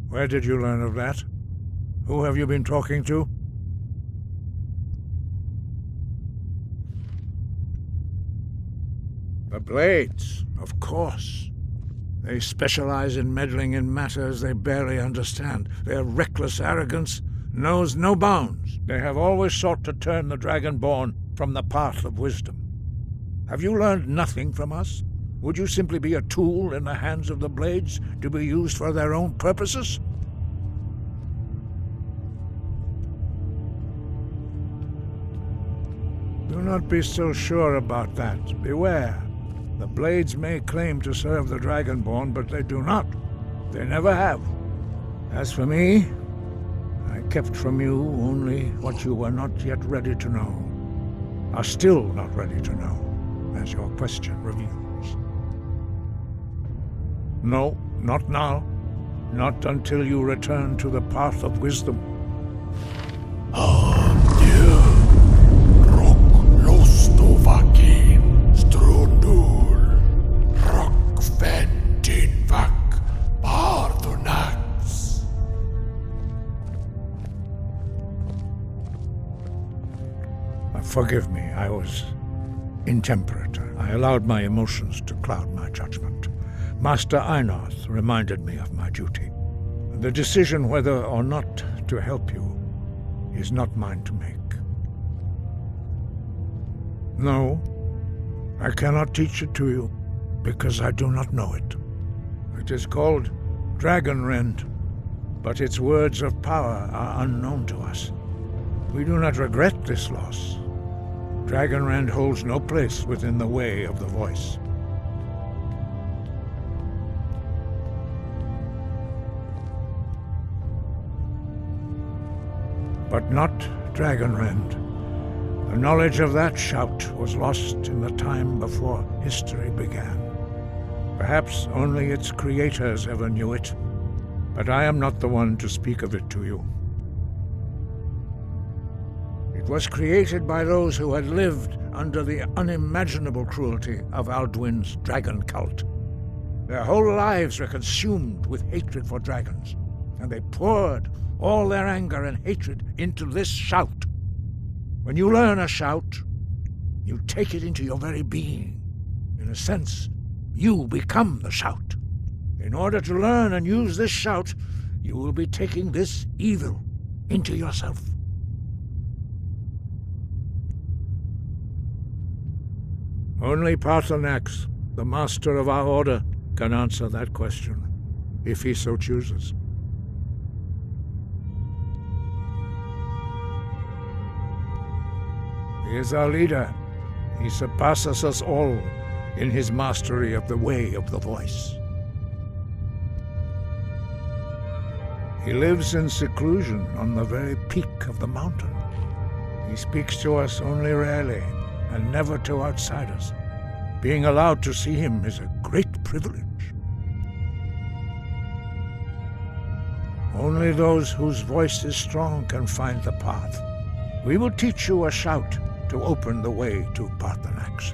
Where did you learn of that? Who have you been talking to? The Blades, of course. They specialize in meddling in matters they barely understand. Their reckless arrogance knows no bounds. They have always sought to turn the Dragonborn from the path of wisdom. Have you learned nothing from us? Would you simply be a tool in the hands of the Blades to be used for their own purposes? Do not be so sure about that. Beware. The Blades may claim to serve the Dragonborn, but they do not. They never have. As for me, I kept from you only what you were not yet ready to know. Are still not ready to know, as your question reveals. No, not now. Not until you return to the path of wisdom. Forgive me, I was intemperate. I allowed my emotions to cloud my judgment. Master Einarth reminded me of my duty. The decision whether or not to help you is not mine to make. No, I cannot teach it to you, because I do not know it. It is called Dragonrend, but its words of power are unknown to us. We do not regret this loss. Dragonrend holds no place within the way of the voice. But not Dragonrend. The knowledge of that shout was lost in the time before history began. Perhaps only its creators ever knew it, but I am not the one to speak of it to you. It was created by those who had lived under the unimaginable cruelty of Alduin's dragon cult. Their whole lives were consumed with hatred for dragons, and they poured all their anger and hatred into this shout. When you learn a shout, you take it into your very being. In a sense, you become the shout. In order to learn and use this shout, you will be taking this evil into yourself. Only Paarthurnax, the master of our order, can answer that question, if he so chooses. He is our leader. He surpasses us all in his mastery of the way of the voice. He lives in seclusion on the very peak of the mountain. He speaks to us only rarely, and never to outsiders. Being allowed to see him is a great privilege. Only those whose voice is strong can find the path. We will teach you a shout to open the way to Paarthurnax.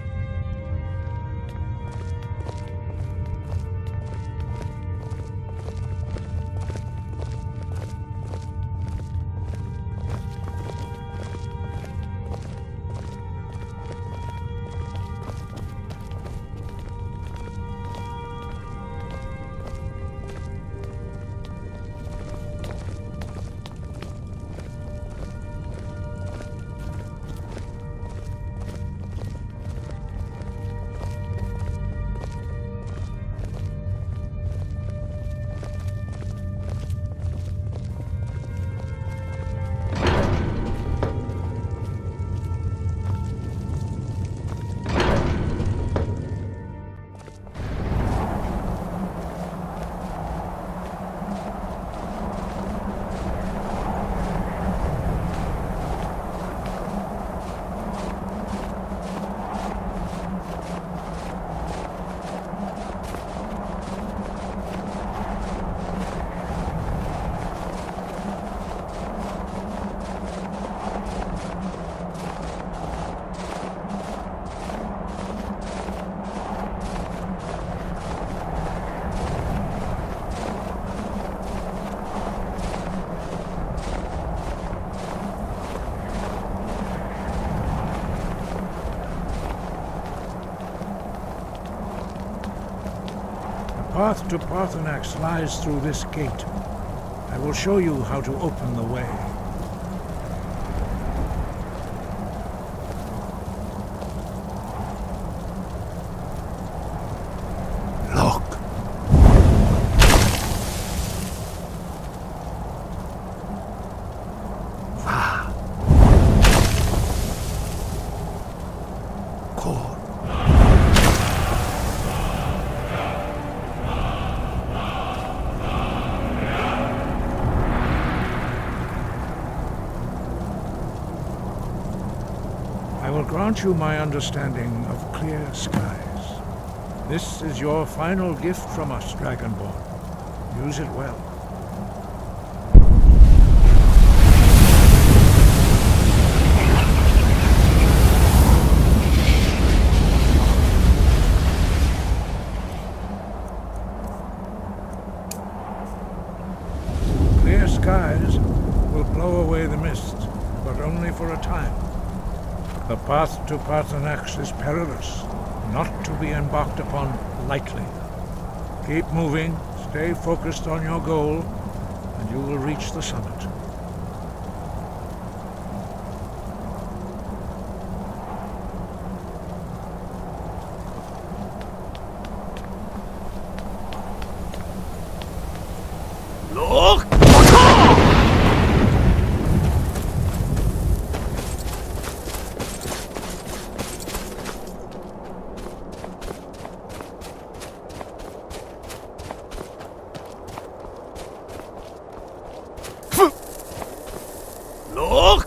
path to Paarthurnax lies through this gate. I will show you how to open the way. Look! Va! Kor! I will grant you my understanding of clear skies. This is your final gift from us, Dragonborn. Use it well. Clear skies will blow away the mist, but only for a time. The path to Paarthurnax is perilous, not to be embarked upon lightly. Keep moving, stay focused on your goal, and you will reach the summit. Look! Look!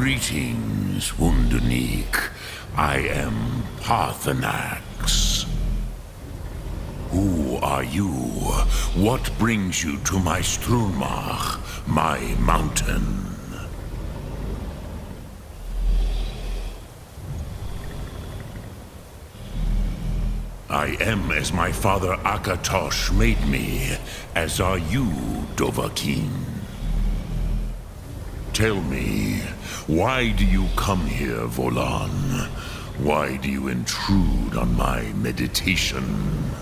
Greetings, Wunderneek. I am Paarthurnax. Who are you? What brings you to my Strulmach, my mountain? I am as my father Akatosh made me, as are you, Dovahkiin. Tell me, why do you come here, Volan? Why do you intrude on my meditation?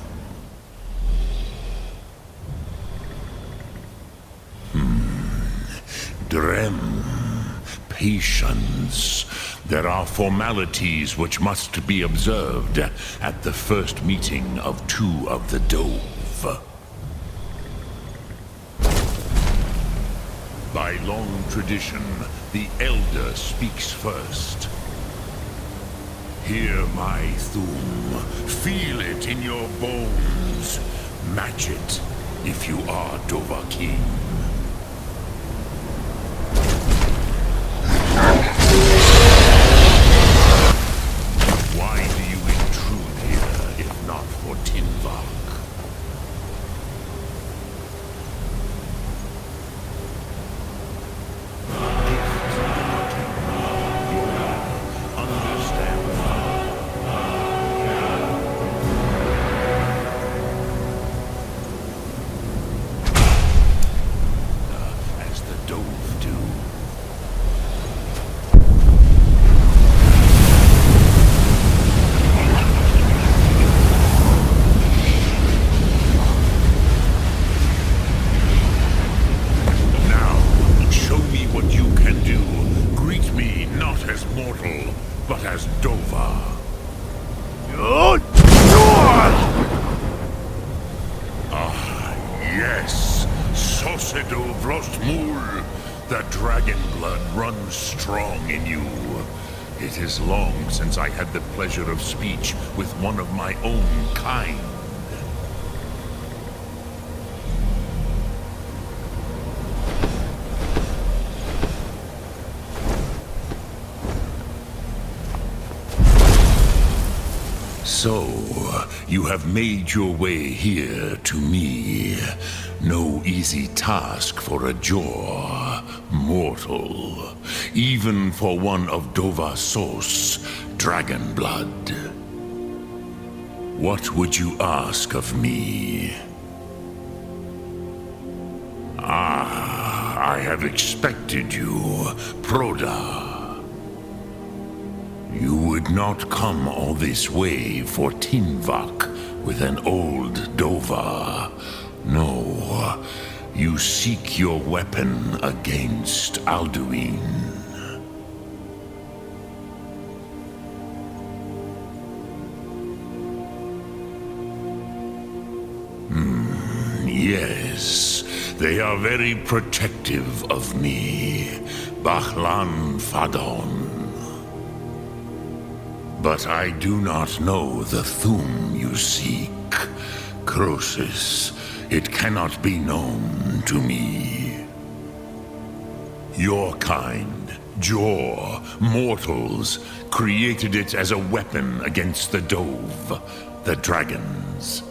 Drem. Patience. There are formalities which must be observed at the first meeting of two of the Dove. By long tradition, the Elder speaks first. Hear my Thum. Feel it in your bones. Match it if you are Dovahkiin. Why do you intrude here if not for Tinvak? But as Dova. Ah, yes. Sosedo Vrostmul. The dragon blood runs strong in you. It is long since I had the pleasure of speech with one of my own kind. So, you have made your way here to me. No easy task for a Jor, mortal. Even for one of Dova Sos, dragon blood. What would you ask of me? Ah, I have expected you, Proda. You would not come all this way for Tinvak with an old Dova. No, you seek your weapon against Alduin. Yes, they are very protective of me, Bachlan Fadon. But I do not know the Thum you seek. Croesus, it cannot be known to me. Your kind, Jor, mortals, created it as a weapon against the Dove, the dragons.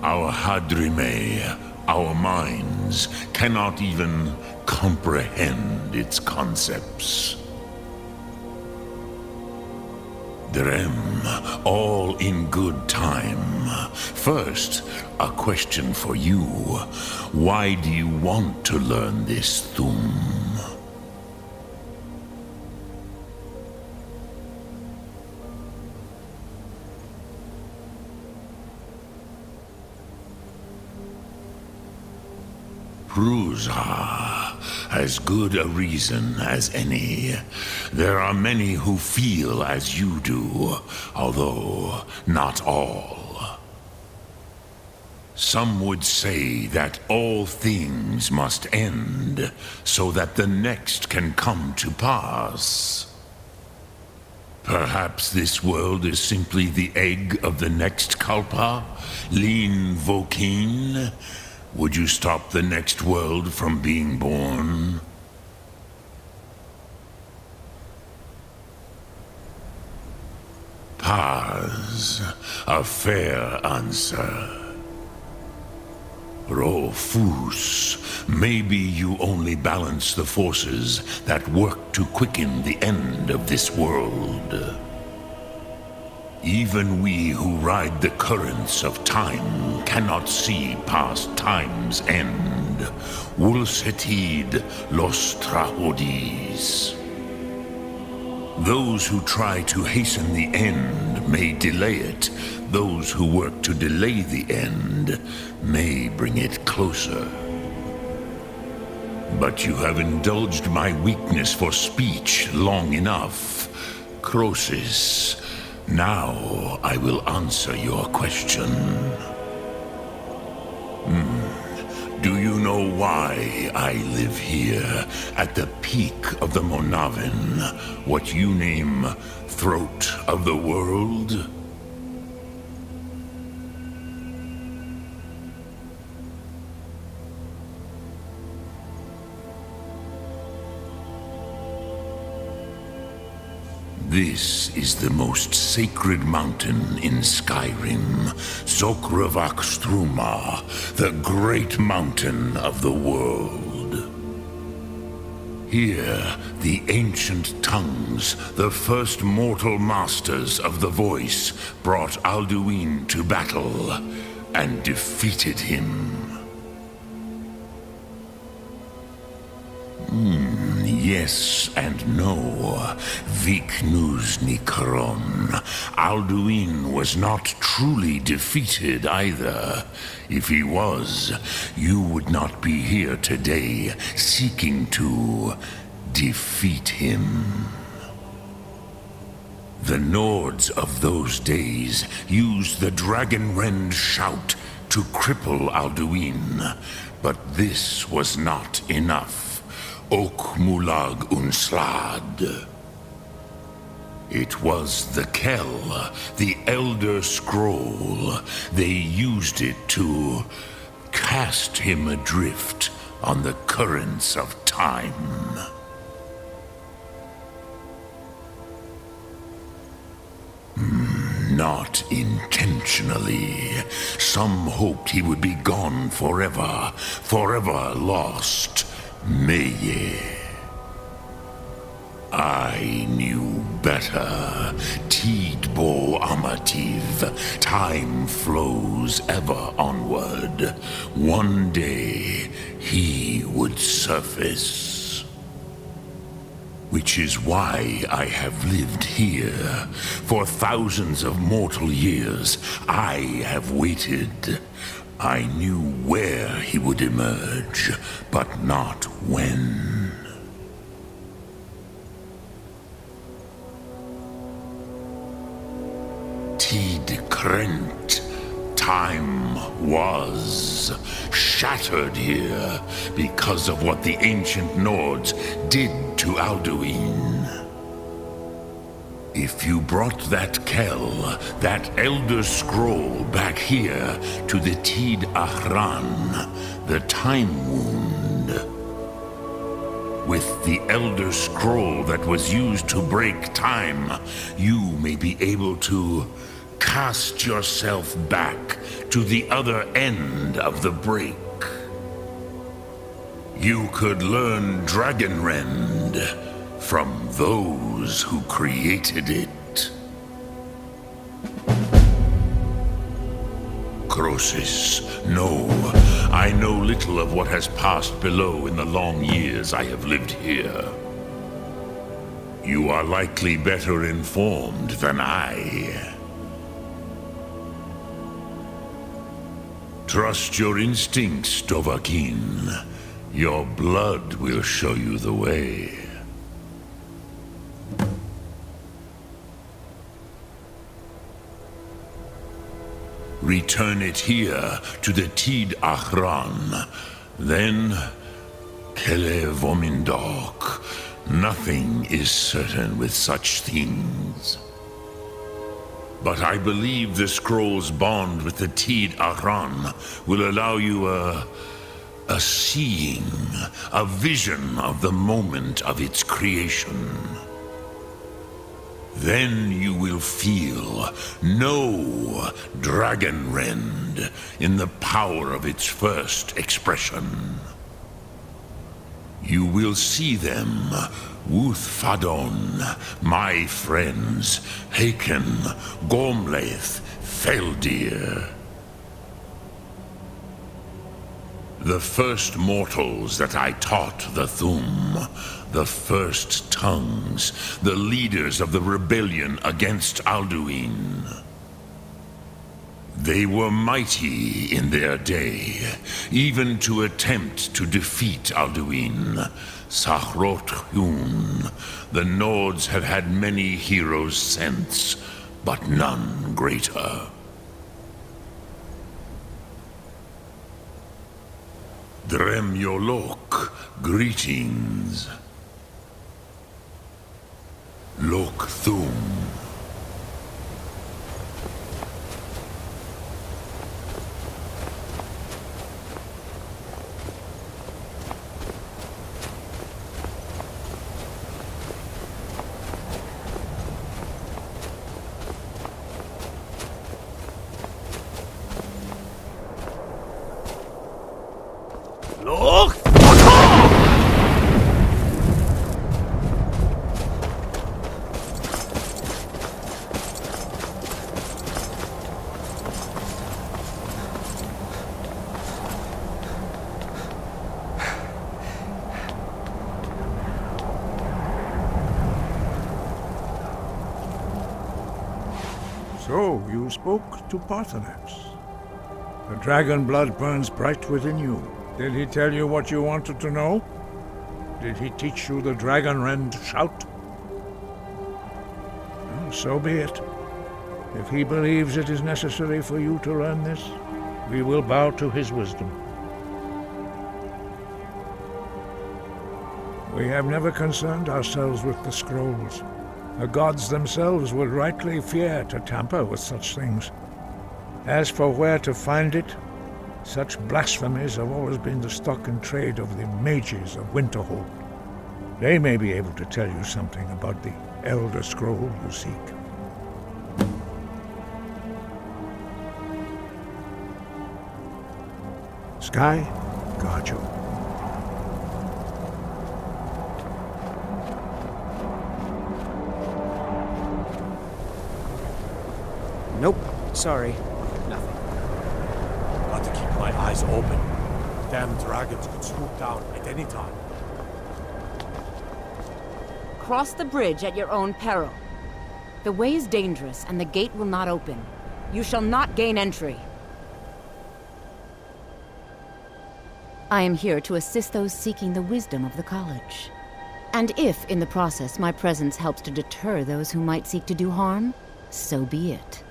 Our Hadrime, our minds, cannot even comprehend its concepts. Drem, all in good time. First, a question for you. Why do you want to learn this Thum? Prusa, as good a reason as any. There are many who feel as you do, although not all. Some would say that all things must end, so that the next can come to pass. Perhaps this world is simply the egg of the next Kalpa, Lin Vokin. Would you stop the next world from being born? Pars, a fair answer. Rofus, maybe you only balance the forces that work to quicken the end of this world. Even we who ride the currents of time cannot see past time's end. Wulsetid los trahodis. Those who try to hasten the end may delay it. Those who work to delay the end may bring it closer. But you have indulged my weakness for speech long enough. Croesus, now I will answer your question. Do you know why I live here, at the peak of the Monavin, what you name Throat of the World? This is the most sacred mountain in Skyrim, Zokravakstruma, the great mountain of the world. Here, the ancient tongues, the first mortal masters of the voice, brought Alduin to battle and defeated him. Yes and no. Viknus Nikaron. Alduin was not truly defeated either. If he was, you would not be here today seeking to defeat him. The Nords of those days used the Dragonrend shout to cripple Alduin, but this was not enough. Ok Mulag Unslad. It was the Kell, the Elder Scroll. They used it to cast him adrift on the currents of time. Not intentionally. Some hoped he would be gone forever, forever lost. Meye. I knew better. Tidbo Amativ. Time flows ever onward. One day, he would surface. Which is why I have lived here. For thousands of mortal years, I have waited. I knew where he would emerge, but not when. Tid Krent. Time was shattered here because of what the ancient Nords did to Alduin. If you brought that Kell, that Elder Scroll back here to the Tid Ahran, the Time Wound, with the Elder Scroll that was used to break time, you may be able to cast yourself back to the other end of the break. You could learn Dragonrend from those who created it. Croesus, no. I know little of what has passed below in the long years I have lived here. You are likely better informed than I. Trust your instincts, Dovahkiin. Your blood will show you the way. Return it here to the Tid Ahran. Then, Kele Vomindok. Nothing is certain with such things. But I believe the scroll's bond with the Tid Ahran will allow you a seeing, a vision of the moment of its creation. Then you will feel no Dragonrend in the power of its first expression. You will see them, Wuthfadon, my friends, Haken, Gormlaith, Feldir. The first mortals that I taught the Thum, the first tongues, the leaders of the rebellion against Alduin. They were mighty in their day, even to attempt to defeat Alduin. Sahrot-Hun, the Nords have had many heroes since, but none greater. Dremyolok, greetings. Lok Thum. Look! So, you spoke to Paarthurnax. The dragon blood burns bright within you. Did he tell you what you wanted to know? Did he teach you the Dragonrend shout? Well, so be it. If he believes it is necessary for you to learn this, we will bow to his wisdom. We have never concerned ourselves with the scrolls. The gods themselves would rightly fear to tamper with such things. As for where to find it, such blasphemies have always been the stock and trade of the mages of Winterhold. They may be able to tell you something about the Elder Scroll you seek. Sky, guard you. Nope, sorry. Nothing. Got to keep my eyes open. Damn dragons could swoop down at any time. Cross the bridge at your own peril. The way is dangerous, and the gate will not open. You shall not gain entry. I am here to assist those seeking the wisdom of the college. And if, in the process, my presence helps to deter those who might seek to do harm, so be it.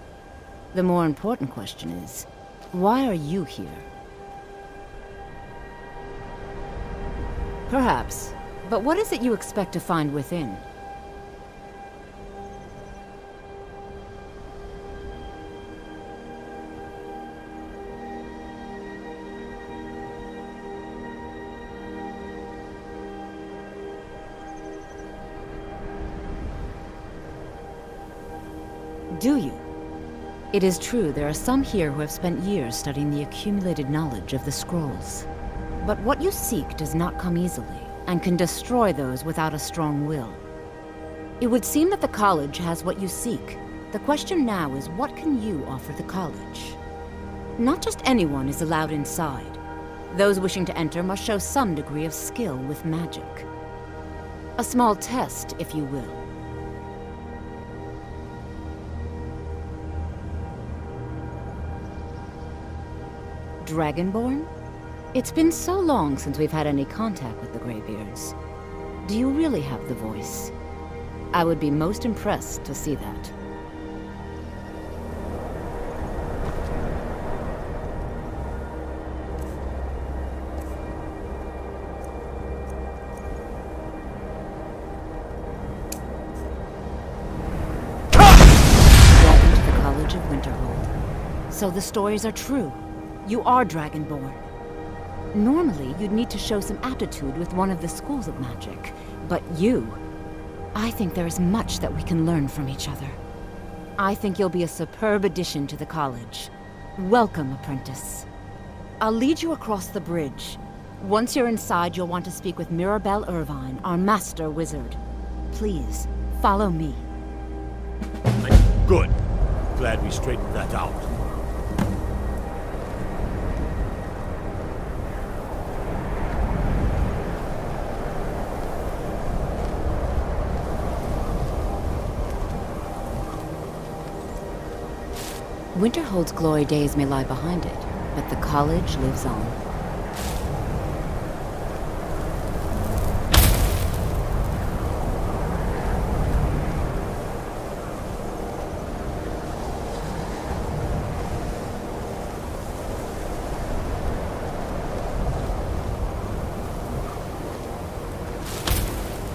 The more important question is, why are you here? Perhaps, but what is it you expect to find within? Do you? It is true there are some here who have spent years studying the accumulated knowledge of the scrolls. But what you seek does not come easily, and can destroy those without a strong will. It would seem that the college has what you seek. The question now is, what can you offer the college? Not just anyone is allowed inside. Those wishing to enter must show some degree of skill with magic. A small test, if you will. Dragonborn? It's been so long since we've had any contact with the Greybeards. Do you really have the voice? I would be most impressed to see that. Welcome to the College of Winterhold. So the stories are true. You are Dragonborn. Normally, you'd need to show some aptitude with one of the schools of magic, but you... I think there is much that we can learn from each other. I think you'll be a superb addition to the college. Welcome, apprentice. I'll lead you across the bridge. Once you're inside, you'll want to speak with Mirabelle Irvine, our master wizard. Please, follow me. Good. Glad we straightened that out. Winterhold's glory days may lie behind it, but the college lives on.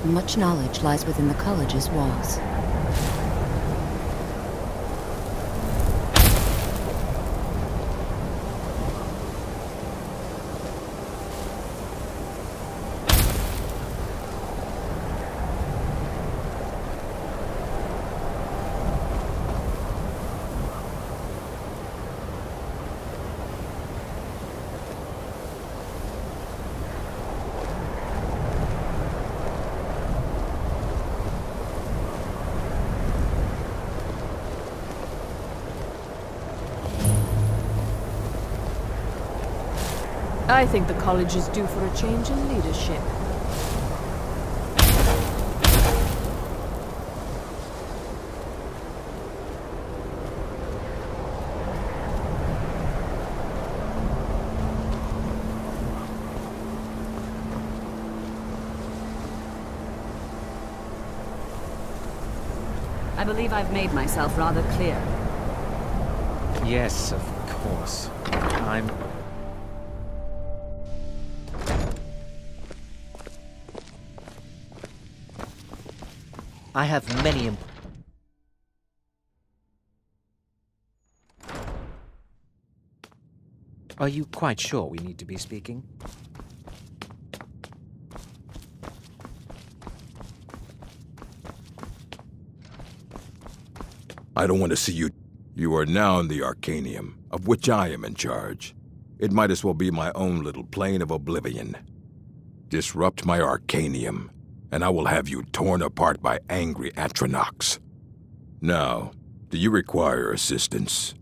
Much knowledge lies within the college's walls. I think the college is due for a change in leadership. I believe I've made myself rather clear. Yes, of course. I have many Are you quite sure we need to be speaking? I don't want to see you. You are now in the Arcanium, of which I am in charge. It might as well be my own little plane of oblivion. Disrupt my Arcanium, and I will have you torn apart by angry Paarthurnax. Now, do you require assistance?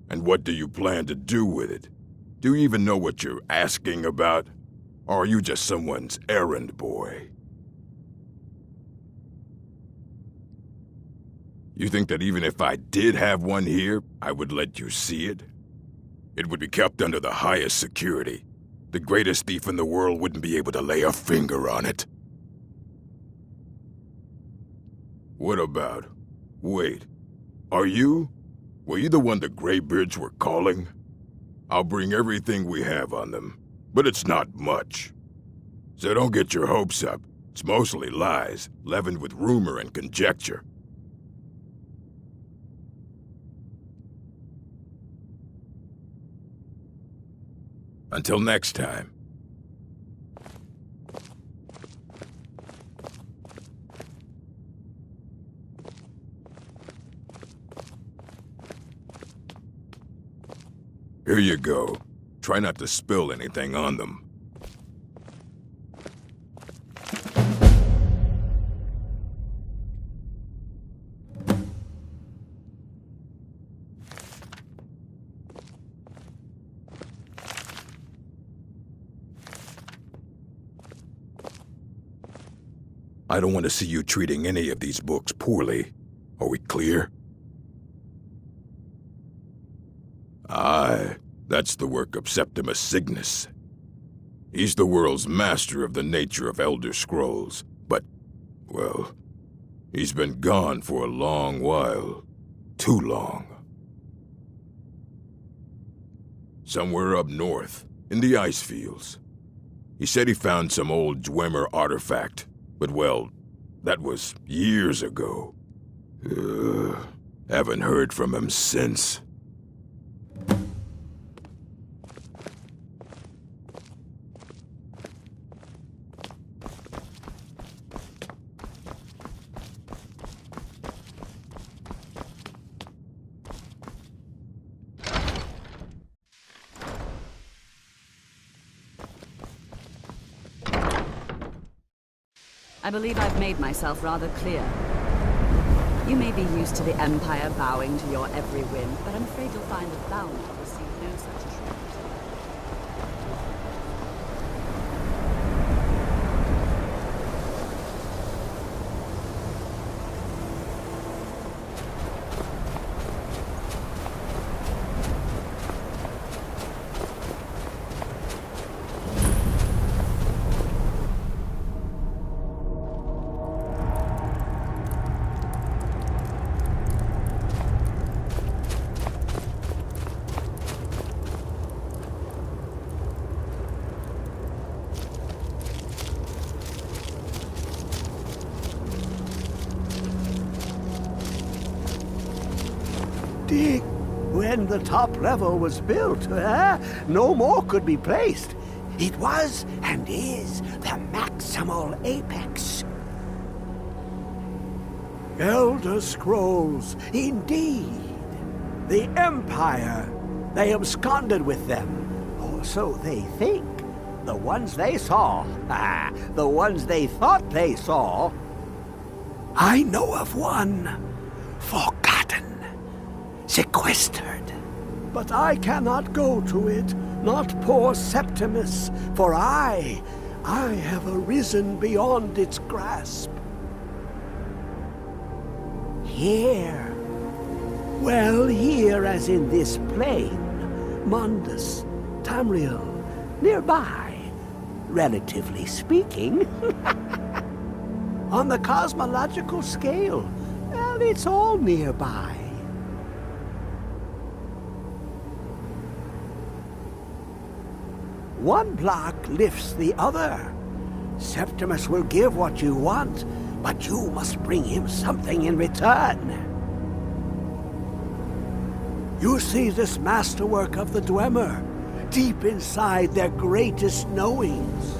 And what do you plan to do with it? Do you even know what you're asking about? Or are you just someone's errand boy? You think that even if I did have one here, I would let you see it? It would be kept under the highest security. The greatest thief in the world wouldn't be able to lay a finger on it. What about? Wait, are you? Were you the one the Greybeards were calling? I'll bring everything we have on them, but it's not much. So don't get your hopes up. It's mostly lies, leavened with rumor and conjecture. Until next time. Here you go. Try not to spill anything on them. I don't want to see you treating any of these books poorly. Are we clear? Aye, that's the work of Septimus Cygnus. He's the world's master of the nature of Elder Scrolls, but, well, he's been gone for a long while. Too long. Somewhere up north, in the ice fields. He said he found some old Dwemer artifact, but well, that was years ago. Haven't heard from him since. I believe I've made myself rather clear. You may be used to the Empire bowing to your every whim, but I'm afraid you'll find it bound to receive no such treatment. When the top level was built, no more could be placed. It was and is the maximal apex. Elder Scrolls, indeed. The Empire. They absconded with them. Or so they think. The ones they saw. The ones they thought they saw. I know of one. Forgotten. Sequestered. But I cannot go to it, not poor Septimus, for I have arisen beyond its grasp. Here. Well, here as in this plain, Mundus, Tamriel, nearby, relatively speaking. On the cosmological scale, well, it's all nearby. One block lifts the other. Septimus will give what you want, but you must bring him something in return. You see this masterwork of the Dwemer, deep inside their greatest knowings.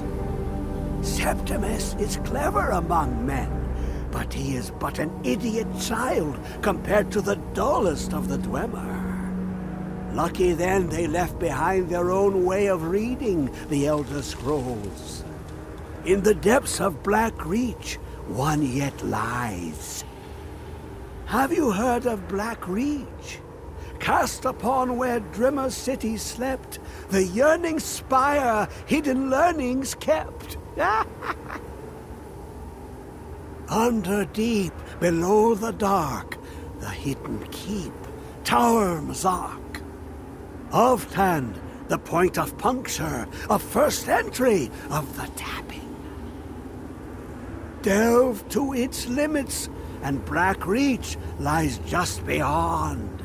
Septimus is clever among men, but he is but an idiot child compared to the dullest of the Dwemer. Lucky then they left behind their own way of reading the Elder Scrolls. In the depths of Black Reach, one yet lies. Have you heard of Black Reach? Cast upon where Drimmer City slept, the yearning spire hidden learnings kept. Under deep, below the dark, the hidden keep, Tower Mazark. Of Tand, the point of puncture, of first entry, of the tapping. Delve to its limits, and Black Reach lies just beyond.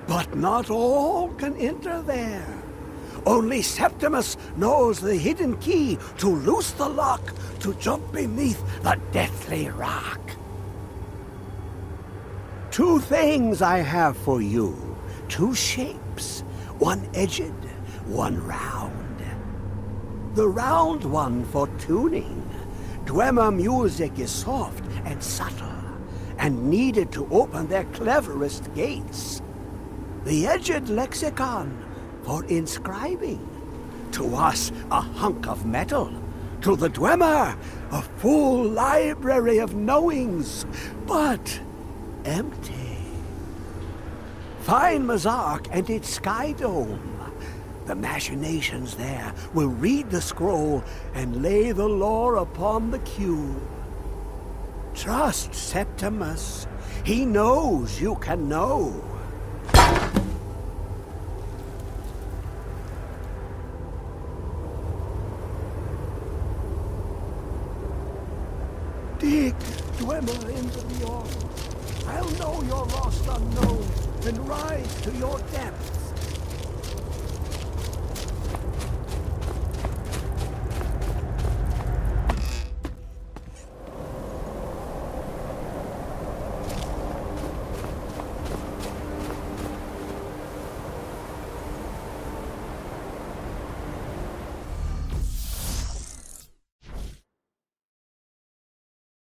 But not all can enter there. Only Septimus knows the hidden key to loose the lock, to jump beneath the deathly rock. Two things I have for you, two shapes. One edged, one round. The round one for tuning. Dwemer music is soft and subtle, and needed to open their cleverest gates. The edged lexicon for inscribing. To us, a hunk of metal. To the Dwemer, a full library of knowings, but empty. Find Mazark and its sky dome. The machinations there will read the scroll and lay the lore upon the cube. Trust Septimus. He knows you can know. Dig, Dwemer, into the orb. I'll know your lost unknown and rise to your depths.